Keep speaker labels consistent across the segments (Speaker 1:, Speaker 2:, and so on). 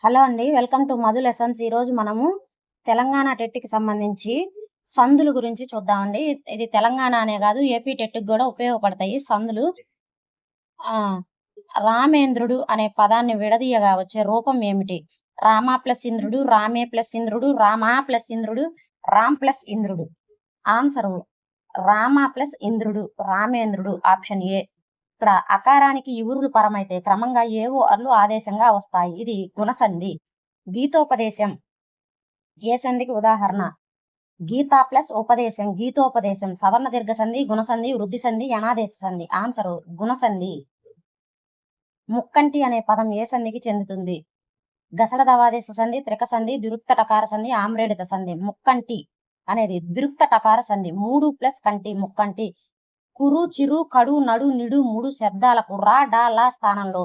Speaker 1: Hello అండి. Welcome to Madhu lessons. ఈరోజు మనము తెలంగాణ టెట్‌కి సంబంధించి సందులు గురించి చూద్దామండి. ఇది తెలంగాణ అనే కాదు, ఏపీ టెట్‌కి కూడా ఉపయోగపడతాయి సందులు. రామేంద్రుడు అనే పదాన్ని విడదీయగా వచ్చే రూపం ఏమిటి? రామ ప్లస్ ఇంద్రుడు, రామే ప్లస్ ఇంద్రుడు, రామా ప్లస్ ఇంద్రుడు, రామ్ ప్లస్ ఇంద్రుడు. ఆన్సరు రామ ప్లస్ ఇంద్రుడు, రామేంద్రుడు. Option A. ఇక్కడ అకారానికి ఇవురులు పరమైతే క్రమంగా ఏవో అర్లు ఆదేశంగా వస్తాయి. ఇది గుణసంధి. గీతోపదేశం ఏ సంధికి ఉదాహరణ? గీత ప్లస్ ఉపదేశం, గీతోపదేశం. సవర్ణ దీర్ఘ సంధి, గుణసంధి, వృద్ధి సంధి, యనాదేశ సంధి. ఆన్సరు గుణసంధి. ముక్కంటి అనే పదం ఏ సంధికి చెందుతుంది? గసడ దవాదేశ సంధి, త్రిక సంధి, ద్విరుక్త టకార సంధి, ఆమ్రేడిత సంధి. ముక్కంటి అనేది ద్విరుక్త టకార సంధి. 3 ప్లస్ కంటి, ముక్కంటి. కురు, చిరు, కడు, నడు, నిడు, ముడు శబ్దాలకు రా, డా, లా స్థానంలో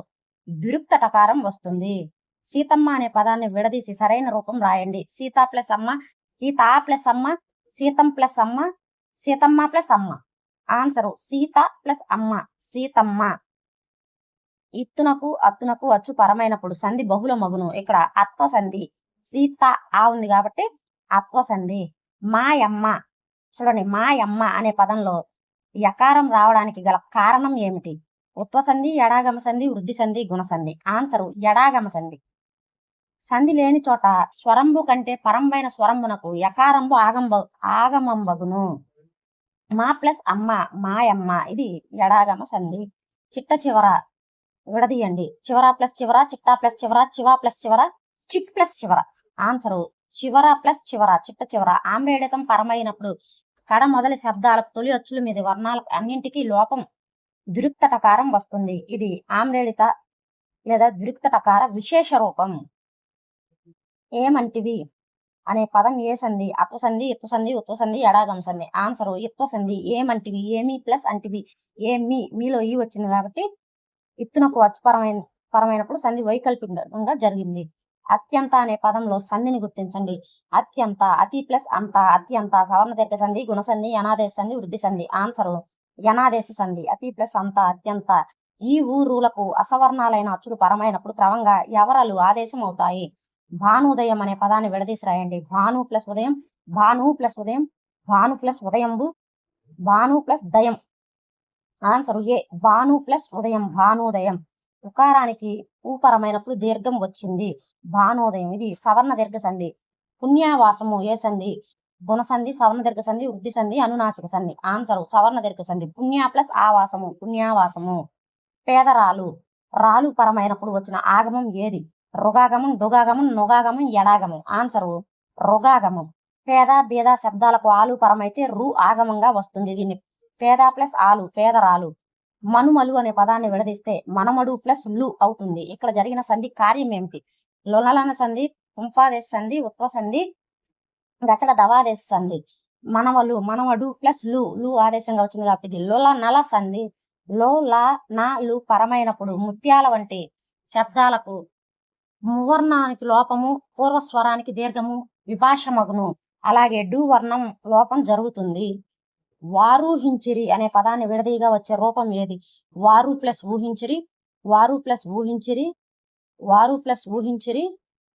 Speaker 1: ద్విరుక్త టకారం వస్తుంది. సీతమ్మ అనే పదాన్ని విడదీసి సరైన రూపం రాయండి. సీత ప్లస్ అమ్మ, సీతా ప్లస్ అమ్మ, సీతం ప్లస్ అమ్మ, సీతమ్మ ప్లస్ అమ్మ. ఆన్సరు సీత ప్లస్ అమ్మ, సీతమ్మ. ఇత్తునకు అత్తునకు అచ్చు పరమైనప్పుడు సంధి బహుళ మగును. ఇక్కడ అత్వ సంధి. సీత ఆ ఉంది కాబట్టి అత్వ సంధి. మాయమ్మ చూడండి, మాయమ్మ అనే పదంలో యకారం రావడానికి గల కారణం ఏమిటి? ఉత్వ సంధి, ఎడాగమ సంధి, వృద్ధి సంధి, గుణసంధి. ఆన్సరు ఎడాగమ సంధి. సంధి లేని చోట స్వరంబు కంటే పరంబైన స్వరంబునకు యకారంబు ఆగమంబగును. మా ప్లస్ అమ్మ, మాయమ్మ. ఇది ఎడాగమ సంధి. చిట్ట చివర విడదీయండి. చివర ప్లస్ చివర, చిట్టా ప్లస్ చివర, చివా ప్లస్ చివర, చిట్ ప్లస్ చివర. ఆన్సరు చివర ప్లస్ చివర, చిట్ట చివర. ఆమ్రేడితం పరమైనప్పుడు కడ మొదలి శబ్దాలకు తొలి అచ్చుల మీద వర్ణాలకు అన్నింటికీ లోపం ద్విరుక్త టకారం వస్తుంది. ఇది ఆమ్రేడిత లేదా ద్విరుక్త టకార విశేష రూపం. ఏమంటివి అనే పదం ఏ సంధి? అత్వ సంధి, ఇత్వ సంధి, ఉత్వ సంధి, ఎడాగమ సంధి. ఆన్సరు ఇత్వ సంధి. ఏమంటివి, ఏమి ప్లస్ అంటివి. ఏమి మీలో ఈ వచ్చింది కాబట్టి ఇత్తునకు అచ్చు పరమైనప్పుడు సంధి వైకల్పికంగా జరిగింది. అత్యంత అనే పదంలో సంధిని గుర్తించండి. అత్యంత, అతి ప్లస్ అంత, అత్యంత. సవర్ణ దీర్ఘ సంధి, గుణసంధి, యనాదేశ సంధి, వృద్ధి సంధి. ఆన్సరు యనాదేశ సంధి. అతి ప్లస్ అంత, అత్యంత. ఈ ఊరులకు అసవర్ణాలైన అచ్చులు పరమైనప్పుడు క్రమంగా ఎవరలు ఆదేశం అవుతాయి. భానుదయం అనే పదాన్ని విడదీసి రాయండి. భాను ప్లస్ ఉదయం, భాను ప్లస్ ఉదయం, భాను ప్లస్ ఉదయంబు, భాను ప్లస్ దయం. Answer A. భాను ప్లస్ ఉదయం, భానుదయం. ఉకారానికి ఊపరమైనప్పుడు దీర్ఘం వచ్చింది. భానోదయం. ఇది సవర్ణ దీర్ఘ సంధి. పుణ్యావాసము ఏ సంధి? గుణసంధి, సవర్ణ దీర్ఘ సంధి, వృద్ధి సంధి, అనునాసిక సంధి. ఆన్సరు సవర్ణ దీర్ఘ సంధి. పుణ్య ప్లస్ ఆవాసము, పుణ్యావాసము. పేదరాలు రాలు పరమైనప్పుడు వచ్చిన ఆగమం ఏది? రుగాగమం, డుగాగమం, నుగాగమం, ఎడాగమం. ఆన్సరు రుగాగమం. పేద బేద శబ్దాలకు ఆలు పరమైతే రు ఆగమంగా వస్తుంది. దీన్ని పేద ప్లస్ ఆలు, పేదరాలు. మనుమలు అనే పదాన్ని విడదీస్తే మనమడు ప్లస్ లు అవుతుంది. ఇక్కడ జరిగిన సంధి కార్యం ఏమిటి? లొనలన సంధి, పుంఫాదేశ సంధి, ఉత్వ సంధి, గసడ దవాదేశ సంధి. మనవలు, మనవడు ప్లస్ లు, లు ఆదేశంగా వచ్చింది కాబట్టి ఇది లొల నల సంధి. లో లా నా లు పరమైనప్పుడు ముత్యాల వంటి శబ్దాలకు మువర్ణానికి లోపము, పూర్వస్వరానికి దీర్ఘము విభాషమగును. అలాగే డు వర్ణం లోపం జరుగుతుంది. వారూహించిరి అనే పదాన్ని విడదీయగా వచ్చే రూపం ఏది? వారు ప్లస్ ఊహించిరి, వారు ప్లస్ ఊహించిరి, వారు ప్లస్ ఊహించిరి,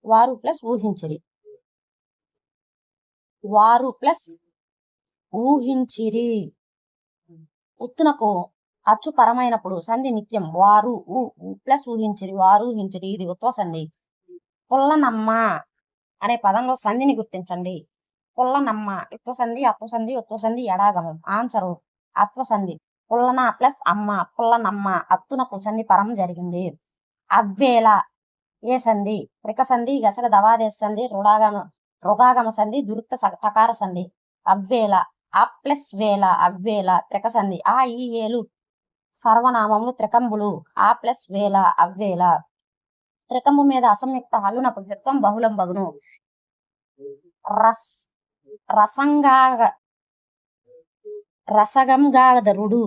Speaker 1: వారు ప్లస్ ఊహించిరి, వారు ప్లస్ ఊహించిరి. ఉత్తునకు అచ్చు పరమైనప్పుడు సంధి నిత్యం. వారు ప్లస్ ఊహించిరి, వారు ఊహించిరి. ఇది ఉత్వ సంధి. పుల్లనమ్మ అనే పదంలో సంధిని గుర్తించండి. పుల్లనమ్మ. ఇత్వ సంధి, అత్వ సంధి, ఉత్వ సంధి, ఎడాగమం. ఆన్సరు అత్వ సంధి. పుల్లన ప్లస్ అమ్మ, పుల్లనమ్మ. అత్తునకు సంధి పరం జరిగింది. అవ్వేల ఏ సంధి? త్రిక సంధి, గసల దవాదేశ సంధి, రుగాగమ సంధి, దురుక్త టకార సంధి. అవ్వేల. అ ప్లస్ వేల, అవ్వేల. త్రిక సంధి. ఆ ఈ ఏలు సర్వనామములు త్రికంబులు. ఆ ప్లస్ వేల, అవ్వేల. త్రికంబు మీద అసంయుక్త హల్లునకు ద్విత్వం బహుళం బగును. రసగంగాధరుడు,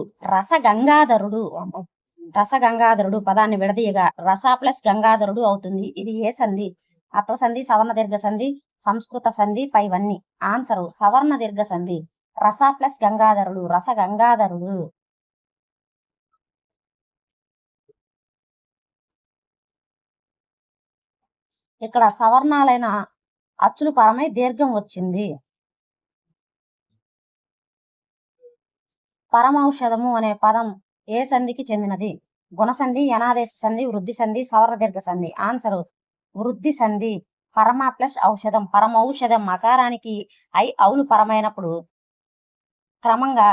Speaker 1: రసగంగాధరుడు పదాన్ని విడదీయగా రస ప్లస్ గంగాధరుడు అవుతుంది. ఇది ఏ సంధి? అత్వ సంధి, సవర్ణ దీర్ఘ సంధి, సంస్కృత సంధి, పైవన్నీ. ఆన్సరు సవర్ణ దీర్ఘ సంధి. రస ప్లస్ గంగాధరుడు, రసగంగాధరుడు. ఇక్కడ సవర్ణాలైన అచ్చులు పరమై దీర్ఘం వచ్చింది. పరమౌషధము అనే పదం ఏ సంధికి చెందినది? గుణసంధి, యనాదేశ సంధి, వృద్ధి సంధి, సవర్ణ దీర్ఘ సంధి. ఆన్సరు వృద్ధి సంధి. పరమ ప్లస్ ఔషధం. పరమౌషధం అకారానికి ఐ అవులు పరమైనప్పుడు క్రమంగా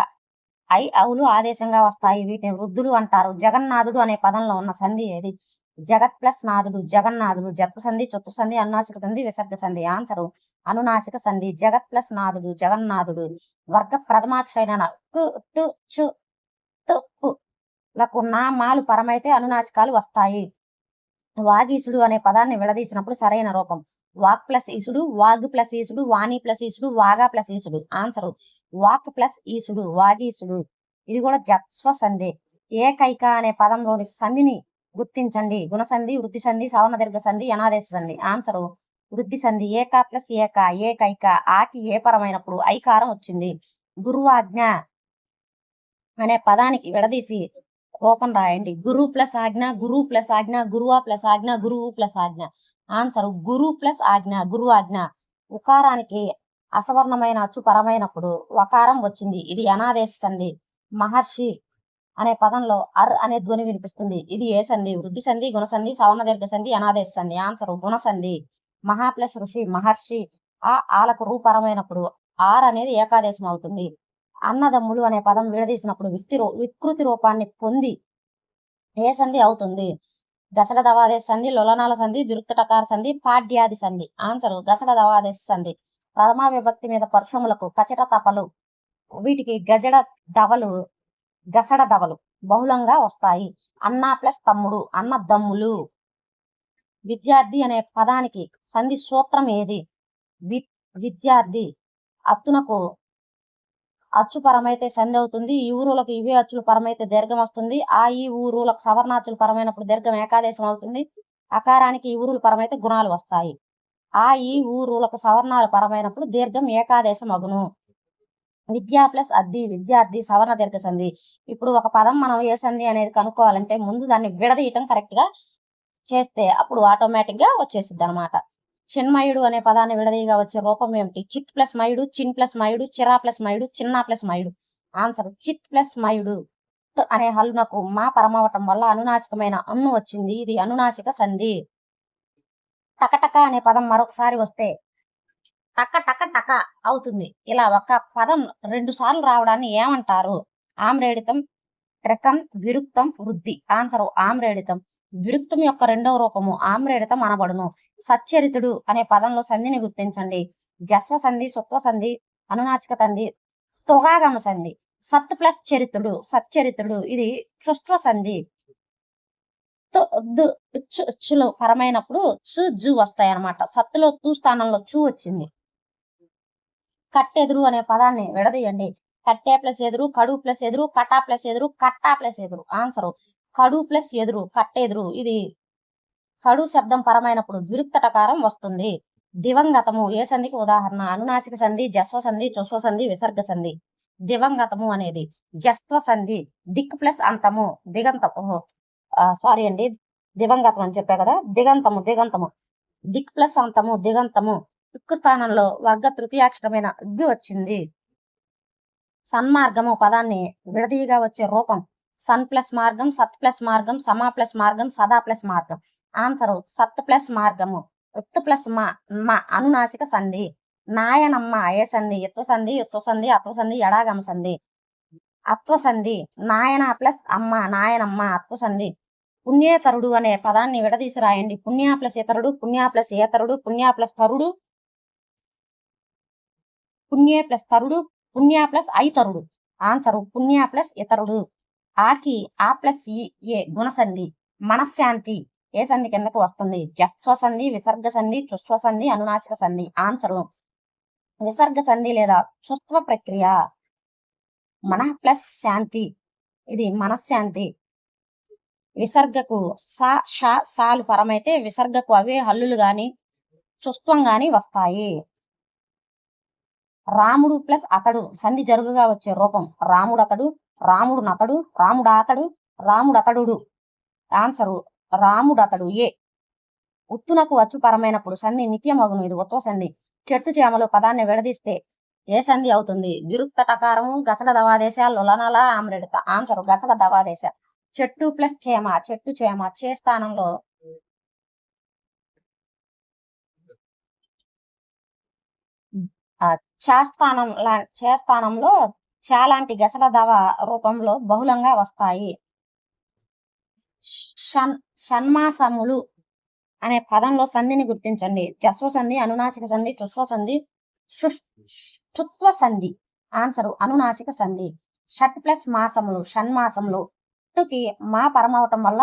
Speaker 1: ఐ అవులు ఆదేశంగా వస్తాయి. వీటిని వృద్ధులు అంటారు. జగన్నాథుడు అనే పదంలో ఉన్న సంధి ఏది? జగత్ ప్లస్ నాథుడు, జగన్నాథుడు. జత్వ సంధి, చొత్తు సంధి, అనునాసిక సంధి, విసర్గ సంధి. ఆన్సరు అనునాసిక సంధి. జగత్ ప్లస్ నాథుడు, జగన్నాథుడు. వర్గ ప్రథమాక్షరైన కు టు చు తు పు లకు నామాలు పరమైతే అనునాసికాలు వస్తాయి. వాగీసుడు అనే పదాన్ని విడదీసినప్పుడు సరైన రూపం వాక్ ప్లస్ ఈసుడు, వాగ్ ప్లస్ ఈసుడు, వాణి ప్లస్ ఈసుడు, వాగా ప్లస్ ఈసుడు. ఆన్సరు వాక్ ప్లస్ ఈసుడు, వాగీసుడు. ఇది కూడా జత్స్వ సంధి. ఏకైక అనే పదంలోని సంధిని గుర్తించండి. గుణసంధి, వృద్ధి సంధి, సవర్ణ దీర్ఘ సంధి, యనాదేశ సంధి. ఆన్సరు వృద్ధి సంధి. ఏక ప్లస్ ఏక, ఏకైక. ఆకి ఏ పరమైనప్పుడు ఐకారం వచ్చింది. గురువాజ్ఞ అనే పదానికి విడదీసి రూపం రాయండి. గురు ప్లస్ ఆజ్ఞ, గురువు ప్లస్ ఆజ్ఞ, గురువా ప్లస్ ఆజ్ఞ, గురువు ప్లస్ ఆజ్ఞ. ఆన్సర్ గురు ప్లస్ ఆజ్ఞ, గురువు ఆజ్ఞ. ఉకారానికి అసవర్ణమైన అచ్చు పరమైనప్పుడు వకారం వచ్చింది. ఇది అనాదేశ సంధి. మహర్షి అనే పదంలో అర్ అనే ధ్వని వినిపిస్తుంది. ఇది ఏ సంధి? వృద్ధి సంధి, గుణసంధి, సవర్ణ దీర్ఘ సంధి, అనాదేశ సంధి. ఆన్సర్ గుణసంధి. మహా ప్లస్ ఋషి, మహర్షి. ఆ ఆలకు రూపరమైనప్పుడు ఆర్ అనేది ఏకాదేశం అవుతుంది. అన్నదమ్ములు అనే పదం విడదీసినప్పుడు వికృతి రూపాన్ని పొంది ఏ సంధి అవుతుంది? గసడ దవాదేశ సంధి, లొలనాల సంధి, దురుక్తటకార సంధి, పాడ్యాది సంధి. ఆన్సర్ గసడ దవాదేశ సంధి. ప్రథమా విభక్తి మీద పరుషములకు కచట తపలు, వీటికి గజడ దవలు, గసడ దవలు బహుళంగా వస్తాయి. అన్న ప్లస్ తమ్ముడు, అన్నదమ్ములు. విద్యార్థి అనే పదానికి సంధి సూత్రం ఏది? విద్యార్థి. అత్తునకు అచ్చు పరమైతే సంధి అవుతుంది. ఈ ఊరులకు ఇవే అచ్చులు పరమైతే దీర్ఘం వస్తుంది. ఆ ఈ ఊరులకు సవర్ణాచులు పరమైనప్పుడు దీర్ఘం ఏకాదేశం అవుతుంది. అకారానికి ఈ ఊరులు పరమైతే గుణాలు వస్తాయి. ఆ ఈ ఊరులకు సవర్ణాలు పరమైనప్పుడు దీర్ఘం ఏకాదేశం అగును. విద్యా ప్లస్ అద్ది, విద్యార్థి, సవర్ణ దీర్ఘ సంధి. ఇప్పుడు ఒక పదం మనం ఏ సంధి అనేది కనుక్కోవాలంటే ముందు దాన్ని విడదీయటం కరెక్ట్ గా చేస్తే అప్పుడు ఆటోమేటిక్ గా వచ్చేసిద్ది అనమాట. చిన్మయుడు అనే పదాన్ని విడదీయగా వచ్చే రూపం ఏమిటి? చిత్ ప్లస్ మయుడు, చిన్ ప్లస్ మయుడు, చిరా ప్లస్ మయుడు, చిన్నా ప్లస్ మయుడు. ఆన్సర్ చిత్ ప్లస్ మయుడు. అనే హల్లునకు మా పరమవటం వల్ల అనునాసికమైన అన్ను వచ్చింది. ఇది అనునాసిక సంధి. టకటక అనే పదం మరొకసారి వస్తే టక టక టక అవుతుంది. ఇలా ఒక పదం 2 సార్లు రావడాన్ని ఏమంటారు? ఆమ్రేడితం, త్రికం, విరుక్తం, వృద్ధి. ఆన్సర్ ఆమ్రేడితం. విరుక్తం యొక్క రెండవ రూపము ఆమ్రేడితం అనబడును. సచ్చరితుడు అనే పదంలో సంధిని గుర్తించండి. జస్వ సంధి, సుత్వ సంధి, అనునాసిక సంధి, తొగాగమ సంధి. సత్ ప్లస్ చరిత్రుడు, సచ్చరిత్రుడు. ఇది చుష్వ సంధి. చులు పరమైనప్పుడు చు జు వస్తాయి అనమాట. సత్తులో తూ స్థానంలో చూ వచ్చింది. కట్టెదురు అనే పదాన్ని విడదీయండి. కట్టే ప్లస్ ఎదురు, కడు ప్లస్ ఎదురు, కటా ప్లస్ ఎదురు, కట్టా ప్లస్ ఎదురు. ఆన్సర్ కడు ప్లస్ ఎదురు, కట్టెదురు. ఇది కడు శబ్దం పరమైనప్పుడు ద్విరుక్తటకారం వస్తుంది. దివంగతము ఏ సంధికి ఉదాహరణ? అనునాసిక సంధి, జస్వ సంధి, చుస్వ సంధి, విసర్గ సంధి. దివంగతము అనేది జస్వ సంధి. దిక్ ప్లస్ అంతము, దిగంతము. సారీ అండి, దివంగతం అని చెప్పా కదా. దిగంతము, దిగంతము. దిక్ ప్లస్ అంతము, దిగంతము. ఉక్కు స్థానంలో వర్గ తృతీయాక్షరమైన ఉగ్గు వచ్చింది. సన్మార్గము పదాన్ని విడదీయగా వచ్చే రూపం సన్ ప్లస్ మార్గం, సత్ ప్లస్ మార్గం, సమా ప్లస్ మార్గం, సదా ప్లస్ మార్గం. ఆన్సర్ సత్ ప్లస్ మార్గము. ఉత్ ప్లస్ మా అనునాసిక సంధి. నాయనమ్మ ఏ సంధి? ఎత్వ సంధి, యుత్వ సంధి, అత్వ సంధి, ఎడాగమ సంధి. అత్వ సంధి. నాయన ప్లస్ అమ్మ, నాయనమ్మ, అత్వ సంధి. పుణ్యేతరుడు అనే పదాన్ని విడదీసి రాయండి. పుణ్య ప్లస్ ఇతరుడు, పుణ్య ప్లస్ ఏతరుడు, పుణ్య ప్లస్ తరుడు, పుణ్య ప్లస్ తరుడు, పుణ్య ప్లస్ ఐతరుడు. ఆన్సర్ పుణ్య ప్లస్ ఇతరుడు. ఆకి ఆ ప్లస్ ఏ గుణసంధి. మనశ్శాంతి ఏ సంధి కిందకు వస్తుంది? జస్వ సంధి, విసర్గ సంధి, చుస్వ సంధి, అనునాసిక సంధి. ఆన్సర్ విసర్గ సంధి లేదా చుస్వ ప్రక్రియ. మనః ప్లస్ శాంతి, ఇది మనశ్శాంతి. విసర్గకు సాలు పరమైతే విసర్గకు అవే హల్లులు గాని చుస్త్వం గాని వస్తాయి. రాముడు ప్లస్ అతడు సంధి జరుగుగా వచ్చే రూపం రాముడతడు, రాముడు నతడు, రాముడాతడు, రాముడతడు. ఆన్సరు రాముడతడు ఏ. ఉత్తునకు వచ్చు పరమైనప్పుడు సంధి నిత్యమగును. ఇది ఉత్వ సంధి. చెట్టు చేమలు పదాన్ని విడదీస్తే ఏ సంధి అవుతుంది? విరుక్త టకారము, గసల దవాదేశ, లులనల, ఆమ్రెడత. ఆన్సర్ గసల దవాదేశ. చెట్టు ప్లస్ చేమ, చెట్టు చేమ. చే స్థానంలో స్థానంలో చాలాంటి గసల దవ రూపంలో బహుళంగా వస్తాయి. షణ్మాసములు అనే పదంలో సంధిని గుర్తించండి. జస్వ సంధి, అనునాసిక సంధి, చుస్వ సంధి, చుత్వ సంధి. ఆన్సరు అనునాసిక సంధి. షట్ ప్లస్ మాసములు, షణ్మాసములు. టుకి మా పరమవటం వల్ల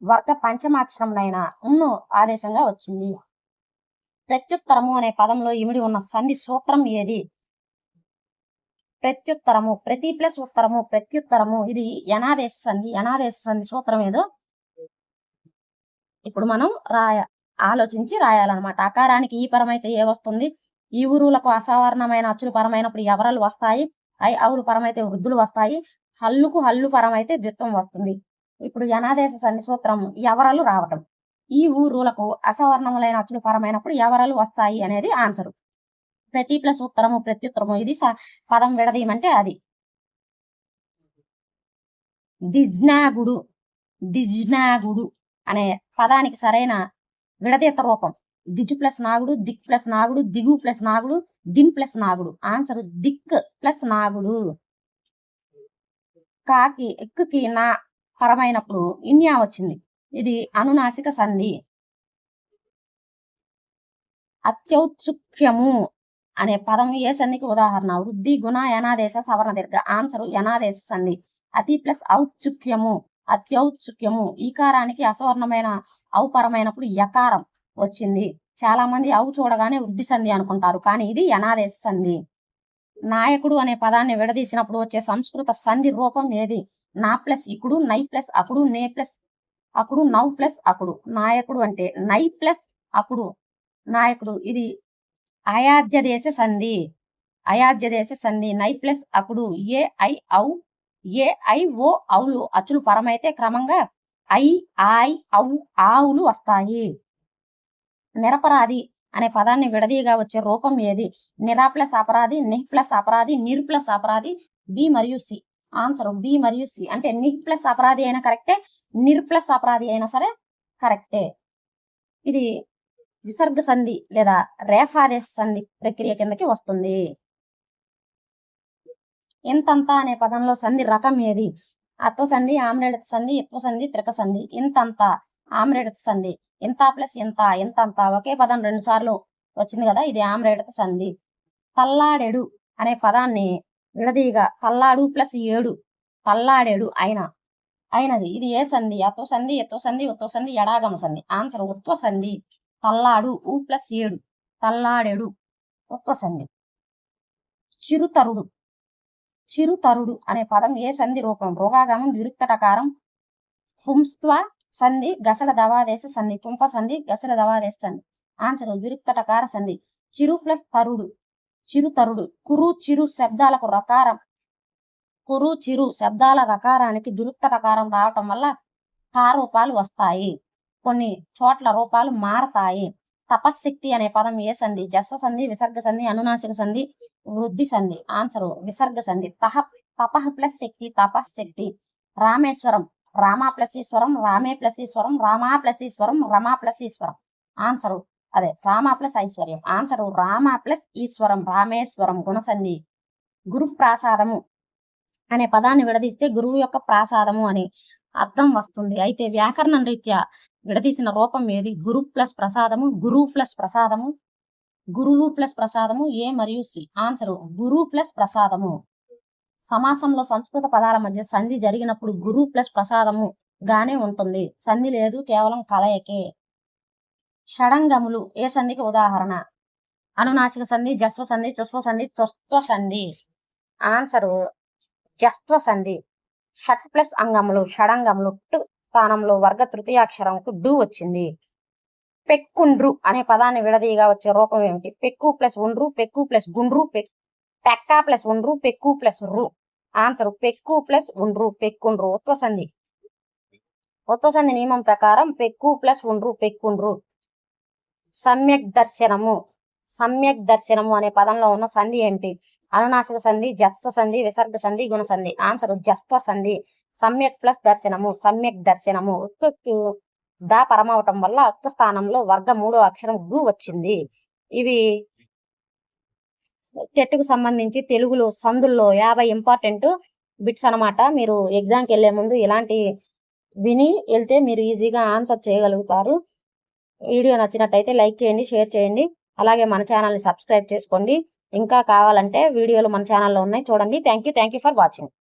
Speaker 1: వర్గ పంచమాక్షరంనైన ఉన్ను ఆదేశంగా వచ్చింది. ప్రత్యుత్తరము అనే పదంలో ఇమిడి ఉన్న సంధి సూత్రం ఏది? ప్రత్యుత్తరము. ప్రతి ప్లస్ ఉత్తరము, ప్రత్యుత్తరము. ఇది యనాదేశ సంధి. యనాదేశ సంధి సూత్రం ఏదో ఇప్పుడు మనం ఆలోచించి రాయాలన్నమాట. అకారానికి ఈ పరమైతే ఏ వస్తుంది? ఈ ఊరులకు అసాధారణమైన అచ్చులు పరమైనప్పుడు ఎవరలు వస్తాయి. అవులు పరమైతే వృద్ధులు వస్తాయి. హల్లుకు హల్లు పరమైతే ద్విత్వం వస్తుంది. ఇప్పుడు యనాదేశ సంధి సూత్రం ఎవరలు రావటం. ఈ ఊరులకు అసవర్ణములైన అచ్చులు పరమైనప్పుడు ఎవరలు వస్తాయి అనేది ఆన్సరు. ప్రతి ప్లస్ ఉత్తరము, ప్రత్యుత్తరము. ఇది పదం విడదీయమంటే అది. దిజ్నాగుడు, దిజ్నాగుడు అనే పదానికి సరైన విడదీత రూపం దిజు ప్లస్ నాగుడు, దిక్ ప్లస్ నాగుడు, దిగు ప్లస్ నాగుడు, దిన్ ప్లస్ నాగుడు. ఆన్సర్ దిక్ ప్లస్ నాగుడు. కాకి ఎక్కుకి నా పరమైనప్పుడు ఇన్యా వచ్చింది. ఇది అనునాసిక సంధి. అత్యౌత్సుక్యము అనే పదం ఏ సంధికి ఉదాహరణ? వృద్ధి, గుణ, యనాదేశ, సవర్ణ దీర్ఘ. ఆన్సరు యనాదేశ సంధి. అతి ప్లస్ ఔత్సుక్యము, అత్యౌత్సుక్యము. ఈకారానికి అసవర్ణమైన ఔపరమైనప్పుడు యకారం వచ్చింది. చాలా మంది ఔ చూడగానే వృద్ధి సంధి అనుకుంటారు, కానీ ఇది యనాదేశ సంధి. నాయకుడు అనే పదాన్ని విడదీసినప్పుడు వచ్చే సంస్కృత సంధి రూపం ఏది? నా ప్లస్ ఇకుడు, నై ప్లస్ అకుడు, నే ప్లస్ అకుడు, నౌ ప్లస్ అకుడు. నాయకుడు అంటే నై ప్లస్ అకుడు, నాయకుడు. ఇది అయాధ్య దేశ సంధి. అయాధ్య దేశ సంధి. నై ప్లస్ అకుడు. ఏ ఐ ఔ, ఏ ఐ ఓ ఔలు అచ్చులు పరమైతే క్రమంగా ఐ ఐ ఔ ఆవులు వస్తాయి. నిరపరాధి అనే పదాన్ని విడదీయగా వచ్చే రూపం ఏది? నిరా ప్లస్ అపరాధి, నిహ్ ప్లస్ అపరాధి, నిర్ ప్లస్ అపరాధి, బి మరియు సి. ఆన్సర్ బి మరియు సి. అంటే నిహ్ ప్లస్ అపరాధి అయినా కరెక్టే, నిర్ ప్లస్ అపరాధి అయినా సరే కరెక్టే. ఇది విసర్గ సంధి లేదా రేఫాదేశ సంధి ప్రక్రియ కిందకి వస్తుంది. ఇంతంతా అనే పదంలో సంధి రకం ఏది? అత్వ సంధి, ఆమ్రేడత సంధి, ఇత్వ సంధి, త్రిక సంధి. ఇంతంతా ఆమ్రేడత సంధి. ఇంత ప్లస్ ఇంత, ఇంతంతా ఒకే పదం 2 సార్లు వచ్చింది కదా, ఇది ఆమ్రేడత సంధి. తల్లాడెడు అనే పదాన్ని విడదీయగా తల్లాడు ప్లస్ ఏడు, తల్లాడేడు అయినది. ఇది ఏ సంధి? అత్వ సంధి, ఇత్వ సంధి, ఉత్వ సంధి, ఎడాగమ సంధి. ఆన్సర్ ఉత్వ సంధి. తల్లాడు ఊ ప్లస్ ఏడు, తల్లాడెడు, ఉత్వ సంధి. చిరుతరుడు. చిరుతరుడు అనే పదం ఏ సంధి రూపం? రోగాగమం, విరుక్తటకారం, పుంస్త్వ సంధి, గసల దవాదేశ సంధి. పుంఫ సంధి, గసల దవాదేశ సంధి. ఆన్సర్ విరుక్తటకార సంధి. చిరు ప్లస్ తరుడు, చిరుతరుడు. కురు చిరు శబ్దాలకు రకారం, కురు చిరు శబ్దాల రకారానికి దురుక్తటకారం రావటం వల్ల కా రూపాలు వస్తాయి. కొన్ని చోట్ల రూపాలు మారతాయి. తపశ్శక్తి అనే పదం ఏ సంధి? జస్వ సంధి, విసర్గ సంధి, అనునాసిక సంధి, వృద్ధి సంధి. ఆన్సర్ విసర్గ సంధి. తపః ప్లస్ శక్తి, తపశక్తి. రామేశ్వరం, రామా ప్లస్ ఈశ్వరం, రామే ప్లస్ ఈశ్వరం, రామా ప్లస్ ఈశ్వరం, రమా ప్లస్ ఈశ్వరం. ఆన్సరు అదే రామా ప్లస్ ఐశ్వర్యం. ఆన్సరు రామా ప్లస్ ఈశ్వరం, రామేశ్వరం. గుణసంధి. గురు ప్రాసాదము అనే పదాన్ని విడదీస్తే గురువు యొక్క ప్రాసాదము అని అర్థం వస్తుంది. అయితే వ్యాకరణం రీత్యా విడదీసిన రూపం ఏది? గురు ప్లస్ ప్రసాదము, గురువు ప్లస్ ప్రసాదము, గురువు ప్లస్ ప్రసాదము. ఏ మరియు సి. ఆన్సరు గురు ప్లస్ ప్రసాదము. సమాసంలో సంస్కృత పదాల మధ్య సంధి జరిగినప్పుడు గురు ప్లస్ ప్రసాదము గానే ఉంటుంది. సంధి లేదు, కేవలం కలయికే. షడంగములు ఏ సంధికి ఉదాహరణ? అనునాసిక సంధి, జస్వ సంధి, చుస్వ సంధి, చుస్త్వ సంధి. ఆన్సరు జస్త్వ సంధి. షట్ ప్లస్ అంగములు, షడంగములు. టు స్థానంలో వర్గ తృతీయాక్షరంకు డు వచ్చింది. పెక్కుండ్రు అనే పదాన్ని విడదీయగా వచ్చే రూపం ఏమిటి? పెక్కు ప్లస్ ఉండ్రు, పెక్కు ప్లస్ గుండ్రు, పెక్క ప్లస్ ఉండ్రు, పెక్కు ప్లస్ రు. ఆన్సర్ పెక్కు ప్లస్ ఉండ్రు, పెక్కుండ్రు. ఉత్వ సంధి. ఉత్వ సంధి నియమం ప్రకారం పెక్కు ప్లస్ ఉండ్రు, పెక్కుండ్రు. సమ్యక్ దర్శనము. సమ్యక్ దర్శనము అనే పదంలో ఉన్న సంధి ఏంటి? అనునాసిక సంధి, జస్వ సంధి, విసర్గ సంధి, గుణ సంధి. ఆన్సర్ జస్వ సంధి. సమ్యక్ ప్లస్ దర్శనము, సమ్యక్ దర్శనము. ఉక్కు దా పరమవటం వల్ల అక్కు స్థానంలో వర్గ 3వ అక్షరం గు వచ్చింది. ఇవి టెట్కు సంబంధించి తెలుగులో సందుల్లో 50 ఇంపార్టెంట్ బిట్స్ అనమాట. మీరు ఎగ్జామ్కి వెళ్ళే ముందు ఇలాంటి విని వెళ్తే మీరు ఈజీగా ఆన్సర్ చేయగలుగుతారు. వీడియో నచ్చినట్టయితే లైక్ చేయండి, షేర్ చేయండి. అలాగే మన ఛానల్ని సబ్స్క్రైబ్ చేసుకోండి. ఇంకా కావాలంటే వీడియోలు మన ఛానల్లో ఉన్నాయి, చూడండి. Thank you for watching.